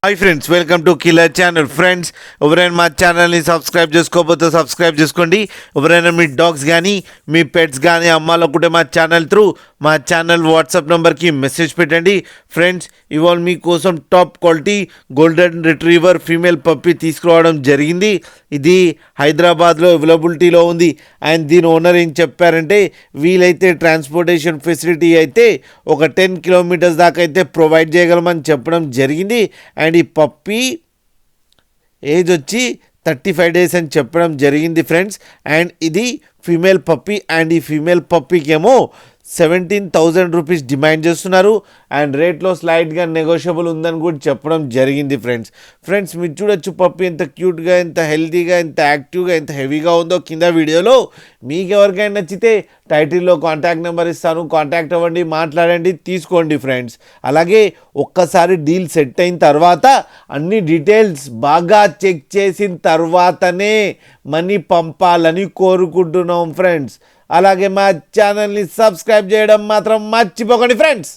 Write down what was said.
Hi friends, welcome to killer channel. Friends, ఎవరైనా మా ఛానల్ని సబ్స్క్రైబ్ చేసుకోకపోతే సబ్స్క్రైబ్ చేసుకోండి. ఎవరైనా మీ డాగ్స్ కానీ మీ పెట్స్ కానీ అమ్మాలనుకుంటే మా ఛానల్ త్రూ మా ఛానల్ వాట్సాప్ నెంబర్కి మెసేజ్ పెట్టండి. ఫ్రెండ్స్, ఇవాళ మీకోసం top quality golden retriever female puppy తీసుకురావడం జరిగింది. ఇది హైదరాబాద్లో అవైలబిలిటీలో ఉంది. అండ్ దీని ఓనర్ ఏం చెప్పారంటే, వీలైతే ట్రాన్స్పోర్టేషన్ ఫెసిలిటీ అయితే ఒక 10 కిలోమీటర్స్ దాకా అయితే ప్రొవైడ్ చేయగలమని చెప్పడం జరిగింది. అండ్ ఈ పప్పీ ఏజ్ వచ్చి 35 డేస్ అని చెప్పడం జరిగింది ఫ్రెండ్స్. అండ్ ఇది ఫీమేల్ పప్పీ. అండ్ ఈ ఫీమేల్ పప్పీకి ఏమో 17,000 రూపీస్ డిమాండ్ చేస్తున్నారు. అండ్ రేట్లో స్లైడ్గా నెగోషియబుల్ ఉందని కూడా చెప్పడం జరిగింది ఫ్రెండ్స్ మీరు చూడొచ్చు పప్పీ ఎంత క్యూట్గా, ఎంత హెల్తీగా, ఎంత యాక్టివ్గా, ఎంత హెవీగా ఉందో కింద వీడియోలో. మీకు ఎవరికైనా నచ్చితే టైటిల్లో కాంటాక్ట్ నెంబర్ ఇస్తాను, కాంటాక్ట్ అవ్వండి, మాట్లాడండి, తీసుకోండి ఫ్రెండ్స్. అలాగే ఒక్కసారి డీల్ సెట్ అయిన తర్వాత అన్ని డీటెయిల్స్ బాగా చెక్ చేసిన తర్వాతనే మనీ పంపాలని కోరుకుంటున్నాం ఫ్రెండ్స్. అలాగే మా ఛానల్ని సబ్స్క్రైబ్ చేయడం మాత్రం మర్చిపోకండి ఫ్రెండ్స్.